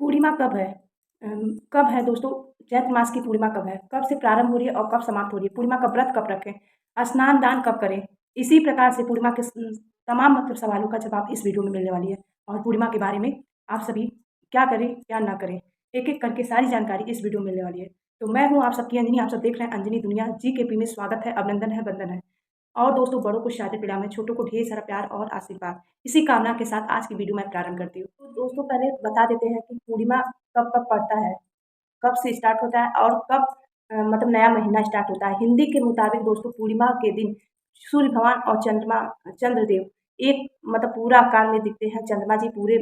पूर्णिमा कब है? कब है दोस्तों? चैत्र मास की पूर्णिमा कब है? कब से प्रारंभ हो रही है और कब समाप्त हो रही है? पूर्णिमा का व्रत कब रखें? स्नान दान कब करें? इसी प्रकार से पूर्णिमा के तमाम मतलब सवालों का जवाब इस वीडियो में मिलने वाली है। और पूर्णिमा के बारे में आप सभी क्या करें, क्या ना करें, एक-एक करके सारी जानकारी इस वीडियो में मिलने वाली है। तो मैं हूँ आप सबकी अंजनी, आप सब देख रहे हैं अंजनी दुनिया। जीकेपी में स्वागत है, अभिनंदन है, वंदन है। और दोस्तों बड़ों को शादी पीड़ा में, छोटों को ढेर सारा प्यार और आशीर्वाद। इसी कामना के साथ आज की वीडियो मैं प्रारंभ करती हूँ। तो दोस्तों पहले बता देते हैं कि पूर्णिमा कब-कब पड़ता है, कब से स्टार्ट होता है और कब मतलब नया महीना स्टार्ट होता है। हिंदी के मुताबिक दोस्तों पूर्णिमा के दिन सूर्य भगवान और चंद्रदेव एक मतलब पूरा आकार में दिखते हैं। चंद्रमा जी पूरे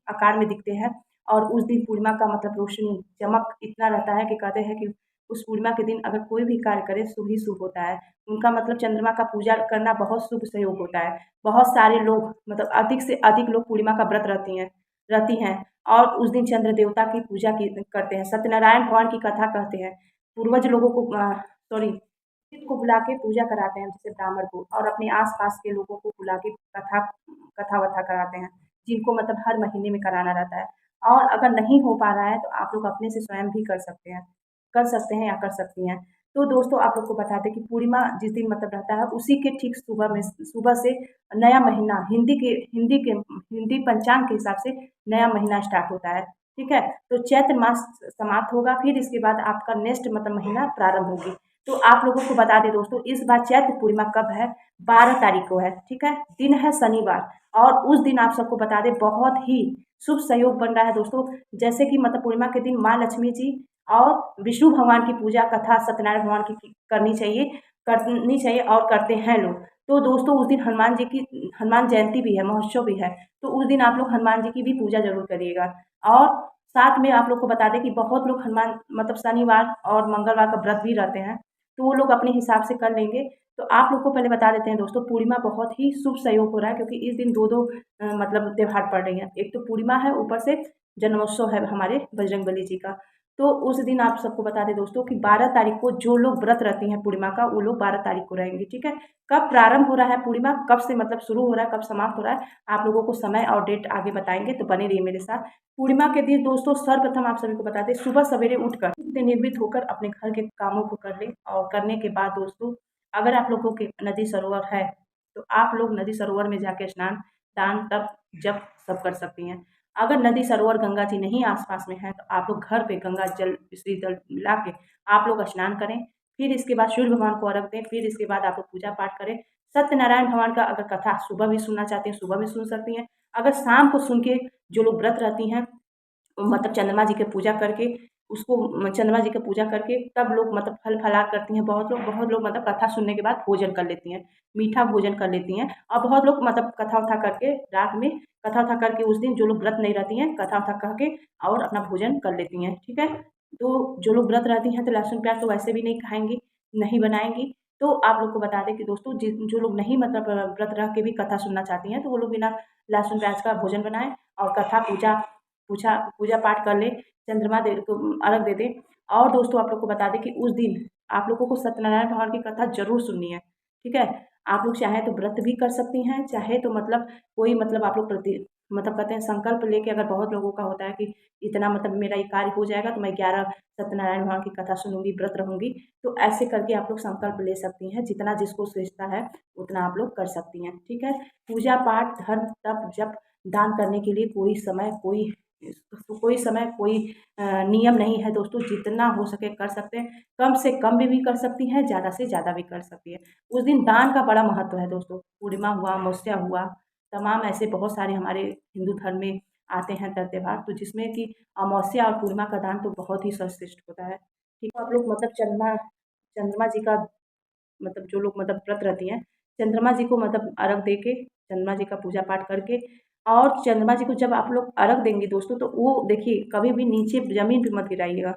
आकार में दिखते हैं और उस दिन पूर्णिमा का मतलब रोशनी, चमक इतना रहता है कि कहते हैं कि उस पूर्णिमा के दिन अगर कोई भी कार्य करे शुभ ही शुभ होता है। उनका मतलब चंद्रमा का पूजा करना बहुत शुभ सहयोग होता है। बहुत सारे लोग मतलब अधिक से अधिक लोग पूर्णिमा का व्रत रहती हैं और उस दिन चंद्र देवता की पूजा की करते हैं। सत्यनारायण भगवान की कथा कहते हैं। पूर्वज लोगों को सॉरी को बुला के पूजा कराते हैं जैसे ब्राह्मण को, और अपने आस-पास के लोगों को बुला के कथा-वथा कराते हैं, जिनको मतलब हर महीने में कराना रहता है। और अगर नहीं हो पा रहा है तो आप लोग अपने से स्वयं भी कर सकते हैं या कर सकती हैं। तो दोस्तों आप लोग को बता दें कि पूर्णिमा जिस दिन मतलब रहता है उसी के ठीक सुबह से नया महीना हिंदी पंचांग के हिसाब से नया महीना स्टार्ट होता है, ठीक है? तो चैत्र मास समाप्त होगा, फिर इसके बाद आपका नेक्स्ट मतलब महीना प्रारंभ होगी। तो आप लोगों को बता दें दोस्तों, इस बार चैत्र पूर्णिमा कब है? 12 तारीख को है, ठीक है? दिन है शनिवार और उस दिन आप सबको बता दें बहुत ही शुभ सहयोग बन रहा है दोस्तों। जैसे कि मतलब पूर्णिमा के दिन माँ लक्ष्मी जी और विष्णु भगवान की पूजा कथा सत्यनारायण भगवान की करनी चाहिए और करते हैं लोग। तो दोस्तों उस दिन हनुमान जयंती भी है, महोत्सव भी है। तो उस दिन आप लोग हनुमान जी की भी पूजा ज़रूर करिएगा। और साथ में आप लोग को बता दें कि बहुत लोग हनुमान मतलब शनिवार और मंगलवार का व्रत भी रहते हैं, तो वो लोग अपने हिसाब से कर लेंगे। तो आप लोग को पहले बता देते हैं दोस्तों, पूर्णिमा बहुत ही शुभ सहयोग हो रहा है क्योंकि इस दिन 2-2 मतलब त्योहार पड़ रही हैं। एक तो पूर्णिमा है, ऊपर से जन्मोत्सव है हमारे बजरंगबली जी का। तो उस दिन आप सबको बता दें दोस्तों कि 12 तारीख को जो लोग व्रत रहती हैं पूर्णिमा का, वो लोग 12 तारीख को रहेंगी, ठीक है? कब प्रारंभ हो रहा है पूर्णिमा, कब से मतलब शुरू हो रहा है, कब समाप्त हो रहा है, आप लोगों को समय और डेट आगे बताएँगे, तो बने रहिए मेरे साथ। पूर्णिमा के दिन दोस्तों सर्वप्रथम आप सभी को बता दें, सुबह सवेरे उठकर निर्भीत होकर अपने घर के कामों को कर लें और करने के बाद दोस्तों अगर आप लोगों के नदी सरोवर है, तो आप लोग नदी सरोवर में जाके स्नान, दान, तप, जप सब कर सकती हैं। अगर नदी सरोवर गंगा जी नहीं आस-पास में है, तो आप लोग घर पे गंगा जल, श्री जल मिला के आप लोग स्नान करें। फिर इसके बाद सूर्य भगवान को अर्घ दें, फिर इसके बाद आप लोग पूजा पाठ करें। सत्यनारायण भगवान का अगर कथा सुबह भी सुनना चाहते हैं, सुबह भी सुन सकती हैं। अगर शाम को सुन के जो लोग व्रत रहती हैं मतलब चंद्रमा जी की पूजा करके चंद्रमा जी की पूजा करके तब लोग मतलब फल फलाहार करती हैं। बहुत लोग मतलब कथा सुनने के बाद भोजन कर लेती हैं, मीठा भोजन कर लेती हैं और बहुत लोग मतलब कथा-वथा करके रात में कथा-वथा करके उस दिन जो लोग व्रत नहीं रहती हैं, कथा-वथा कह के और अपना भोजन कर लेती हैं, ठीक है? तो जो लोग व्रत रहती हैं तो लहसुन प्याज़ तो वैसे भी नहीं खाएँगी, नहीं बनाएँगी। तो आप लोग को बता दें कि दोस्तों जो लोग नहीं मतलब व्रत रह के भी कथा सुनना चाहती हैं, तो वो लोग बिना लहसुन प्याज़ का भोजन बनाएँ और कथा पूजा पाठ कर लें, चंद्रमा देव को अर्घ दे दें। और दोस्तों आप लोग को बता दें कि उस दिन आप लोगों को सत्यनारायण भगवान की कथा ज़रूर सुननी है, ठीक है? आप लोग चाहें तो व्रत भी कर सकती हैं, चाहे तो मतलब कोई मतलब आप लोग मतलब कहते हैं संकल्प लेके, अगर बहुत लोगों का होता है कि इतना मतलब मेरा ये कार्य हो जाएगा तो मैं 11 सत्यनारायण भगवान की कथा सुनूँगी, व्रत रहूँगी, तो ऐसे करके आप लोग संकल्प ले सकती हैं। जितना जिसको सोचता है उतना आप लोग कर सकती हैं, ठीक है? पूजा पाठ, धर्म, तप, जप, दान करने के लिए कोई नियम नहीं है दोस्तों। जितना हो सके कर सकते हैं, कम से कम भी कर सकती हैं, ज़्यादा से ज़्यादा भी कर सकती हैं। उस दिन दान का बड़ा महत्व है दोस्तों। पूर्णिमा हुआ, अमावस्या हुआ, तमाम ऐसे बहुत सारे हमारे हिंदू धर्म में आते हैं त्योहार, तो जिसमें कि अमावस्या और पूर्णिमा का दान तो बहुत ही सर्वश्रेष्ठ होता है। ठीक है, आप लोग मतलब चंद्रमा जी का मतलब जो लोग मतलब व्रत रहती हैं, चंद्रमा जी को मतलब अर्घ दे के, चंद्रमा जी का पूजा पाठ करके और चंद्रमा जी को जब आप लोग अर्घ देंगे दोस्तों, तो वो देखिए कभी भी नीचे ज़मीन पे मत गिराइएगा,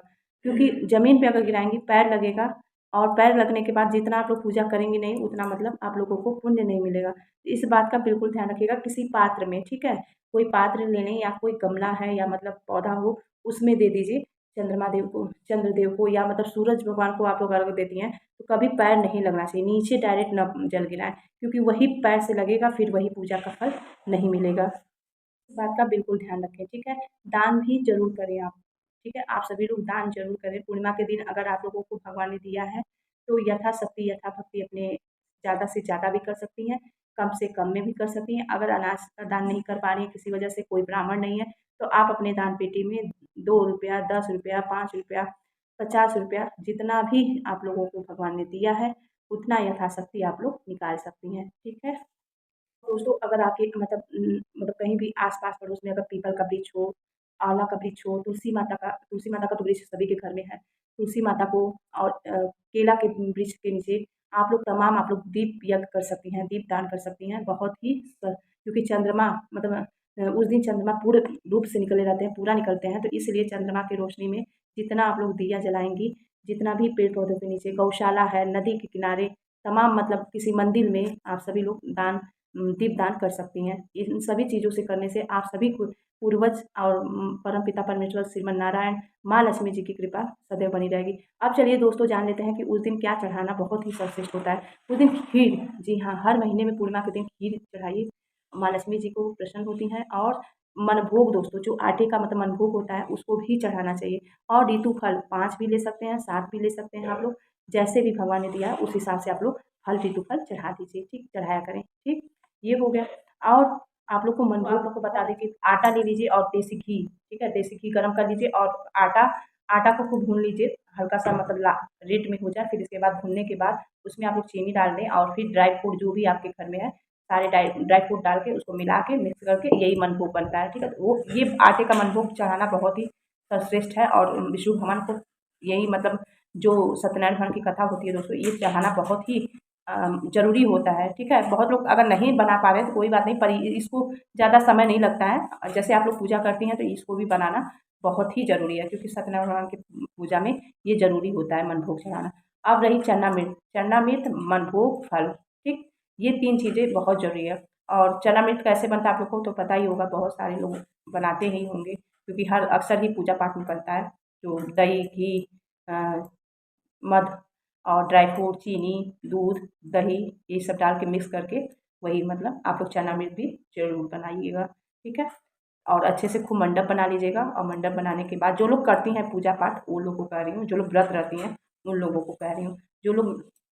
क्योंकि ज़मीन पे अगर गिराएँगी पैर लगेगा और पैर लगने के बाद जितना आप लोग पूजा करेंगे नहीं, उतना मतलब आप लोगों को पुण्य नहीं मिलेगा। इस बात का बिल्कुल ध्यान रखिएगा किसी पात्र में, ठीक है? कोई पात्र ले लें या कोई गमला है या मतलब पौधा हो, उसमें दे दीजिए चंद्रदेव को या मतलब सूरज भगवान को आप लोग अर्घ देती हैं, तो कभी पैर नहीं लगना चाहिए, नीचे डायरेक्ट ना जल गिराएँ, क्योंकि वही पैर से लगेगा फिर वही पूजा का फल नहीं मिलेगा। इस बात का बिल्कुल ध्यान रखें, ठीक है? दान भी ज़रूर करें आप, ठीक है? आप सभी लोग दान ज़रूर करें। पूर्णिमा के दिन अगर आप लोगों को भगवान ने दिया है, तो यथाशक्ति, यथाभक्ति अपने ज़्यादा से ज़्यादा भी कर सकती हैं, कम से कम में भी कर सकती हैं। अगर अनाज का दान नहीं कर पा रही हैं, किसी वजह से कोई ब्राह्मण नहीं है, तो आप अपने दान पेटी में ₹2, ₹10, ₹5, ₹50 जितना भी आप लोगों को भगवान ने दिया है, उतना यथाशक्ति आप लोग निकाल सकती हैं, ठीक है? दोस्तों अगर आपके मतलब कहीं भी आस-पास पड़ोस में अगर पीपल का वृक्ष हो, आँवला का वृक्ष हो, तुलसी माता का तो वृक्ष सभी के घर में है। तुलसी माता को और केला के वृक्ष के नीचे आप लोग दीप यज्ञ कर सकती हैं, दीपदान कर सकती हैं। बहुत ही क्योंकि चंद्रमा उस दिन चंद्रमा पूरे रूप से निकले रहते हैं, पूरा निकलते हैं, तो इसलिए चंद्रमा की रोशनी में जितना आप लोग दिया जलाएँगी, जितना भी पेड़-पौधों के नीचे गौशाला है, नदी के किनारे, तमाम मतलब किसी मंदिर में आप सभी लोग दीपदान कर सकती हैं। इन सभी चीज़ों से करने से आप सभी को पूर्वज और परमपिता परमेश्वर श्रीमन नारायण, माँ लक्ष्मी जी की कृपा सदैव बनी रहेगी। अब चलिए दोस्तों जान लेते हैं कि उस दिन क्या चढ़ाना बहुत ही सर्वश्रेष्ठ होता है। उस दिन खीर, जी हाँ, हर महीने में पूर्णिमा के दिन खीर चढ़ाइए, माँ लक्ष्मी जी को प्रसन्न होती हैं और मनभोग दोस्तों जो आटे का मतलब मनभोग होता है उसको भी चढ़ाना चाहिए और ऋतु फल 5 भी ले सकते हैं, 7 भी ले सकते हैं आप लोग, जैसे भी भगवान ने दिया है उस हिसाब से आप लोग फल ऋतु फल चढ़ा दीजिए, ठीक? चढ़ाया करें, ठीक? ये हो गया और आप लोग को मनभोग को बता दें कि आटा ले लीजिए और देसी घी, ठीक है? देसी घी गरम कर लीजिए और आटा आटा को खूब भून लीजिए, हल्का-सा मतलब रेड में हो जाए, फिर इसके बाद भूनने के बाद उसमें आप लोग चीनी डाल दें और फिर ड्राई फ्रूट जो भी आपके घर में है, सारे ड्राई फ्रूट डाल के उसको मिला के मिक्स करके यही मनभोग बनता है, ठीक है? तो वो ये आटे का मनभोग चढ़ाना बहुत ही सर्वश्रेष्ठ है और विष्णु भगवान को यही मतलब जो सत्यनारायण भगवान की कथा होती है दोस्तों, ये चढ़ाना बहुत ही ज़रूरी होता है, ठीक है? बहुत लोग अगर नहीं बना पा रहे हैं तो कोई बात नहीं, पर इसको ज़्यादा समय नहीं लगता है। जैसे आप लोग पूजा करती हैं तो इसको भी बनाना बहुत ही ज़रूरी है क्योंकि सत्यनारायण भगवान की पूजा में ये ज़रूरी होता है मनभोग चढ़ाना। अब रही चना मिर्च, मनभोग, फल, ठीक? ये 3 चीज़ें बहुत ज़रूरी है और चना मिर्च कैसे बनता है आप लोग को तो पता ही होगा, बहुत सारे लोग बनाते ही होंगे क्योंकि हर अक्सर ही पूजा पाठ में बनता है। तो दही, घी अ, मध और ड्राई फ्रूट, चीनी, दूध, दही ये सब डाल के मिक्स करके वही मतलब आप लोग चना मिर्च भी ज़रूर बनाइएगा, ठीक है? और अच्छे से खूब मंडप बना लीजिएगा और मंडप बनाने के बाद जो लोग करती हैं पूजा पाठ वो लोग को कह रही हूँ, जो लोग व्रत रहती हैं उन लोगों को कह रही हूँ।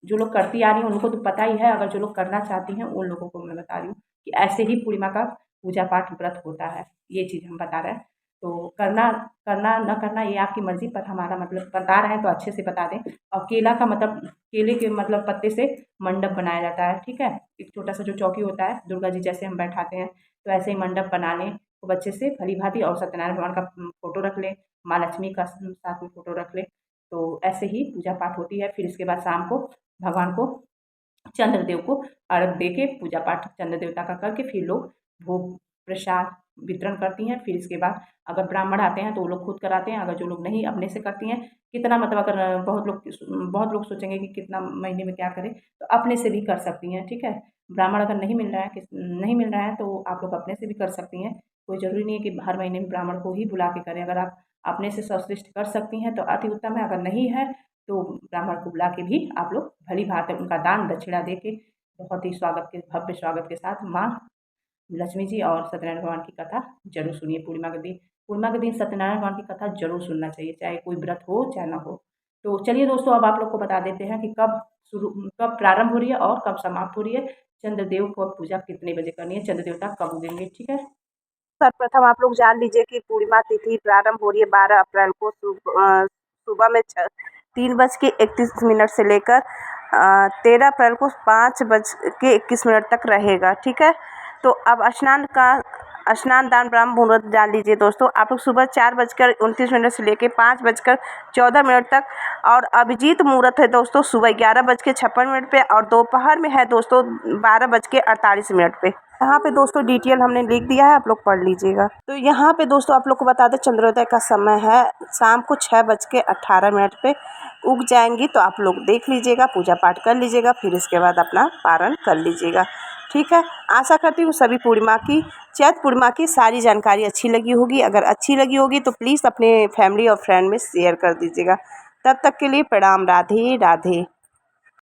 जो लोग करती आ रही हैं उनको तो पता ही है, अगर जो लोग करना चाहती हैं उन लोगों को मैं बता रही हूँ कि ऐसे ही पूर्णिमा का पूजा पाठ व्रत होता है, ये चीज़ हम बता रहे हैं। तो करना करना न करना ये आपकी मर्ज़ी, पर हमारा मतलब बता रहे हैं तो अच्छे से बता दें। और केला का मतलब केले के मतलब पत्ते से मंडप बनाया जाता है, ठीक है? एक छोटा-सा जो चौकी होता है, दुर्गा जी जैसे हम बैठाते हैं, तो ऐसे ही मंडप बना लें खूब अच्छे से भली-भाँति और सत्यनारायण भगवान का फ़ोटो रख लें, माँ लक्ष्मी का साथ में फ़ोटो रख लें, तो ऐसे ही पूजा पाठ होती है। फिर इसके बाद शाम को भगवान को चंद्रदेव को अर्घ देके पूजा पाठ चंद्र देवता का करके फिर लोग भोग प्रसाद वितरण करती हैं। फिर इसके बाद अगर ब्राह्मण आते हैं तो वो लोग खुद कराते हैं, अगर जो लोग नहीं अपने से करती हैं, कितना मतलब अगर बहुत लोग सोचेंगे कि कितना महीने में क्या करें, तो अपने से भी कर सकती हैं, ठीक है? ब्राह्मण अगर नहीं मिल रहा है तो आप लोग अपने से भी कर सकती हैं। कोई ज़रूरी नहीं है कि हर महीने में ब्राह्मण को ही बुला के करें। अगर आप अपने से सर्वश्रेष्ठ कर सकती हैं तो अति उत्तम है, अगर नहीं है तो ब्राह्मण को बुला के भी आप लोग भली-भाँति उनका दान दक्षिणा दे के बहुत ही भव्य स्वागत के साथ माँ लक्ष्मी जी और सत्यनारायण भगवान की कथा ज़रूर सुनिए पूर्णिमा के दिन। पूर्णिमा के दिन सत्यनारायण भगवान की कथा ज़रूर सुनना चाहिए, चाहे कोई व्रत हो चाहे ना हो। तो चलिए दोस्तों अब आप लोग को बता देते हैं कि कब प्रारंभ हो रही है और कब समाप्त हो रही है। चंद्रदेव को पूजा कितने बजे करनी है, चंद्र देवता कब उगेंगे, ठीक है? सर्वप्रथम आप लोग जान लीजिए कि पूर्णिमा तिथि प्रारंभ हो रही है 12 अप्रैल को सुबह में 3:31 से लेकर 13 अप्रैल को 5:21 तक रहेगा, ठीक है? तो अब स्नान दान ब्राह्म मुहूर्त जान लीजिए दोस्तों। आप लोग सुबह 4:29 से लेकर 5:14 तक और अभिजीत मुहूर्त है दोस्तों सुबह 11:56 पे और दोपहर में है दोस्तों 12:48 पे। यहाँ पे दोस्तों डिटेल हमने लिख दिया है, आप लोग पढ़ लीजिएगा। तो यहाँ पे दोस्तों आप लोग को बता दें चंद्रोदय का समय है शाम को 6:18 पे उग जाएंगी, तो आप लोग देख लीजिएगा, पूजा पाठ कर लीजिएगा, फिर इसके बाद अपना पारण कर लीजिएगा, ठीक है? आशा करती हूँ सभी चैत्र पूर्णिमा की सारी जानकारी अच्छी लगी होगी। अगर अच्छी लगी होगी तो प्लीज़ अपने फैमिली और फ्रेंड में शेयर कर दीजिएगा। तब तक के लिए प्रणाम, राधे राधे।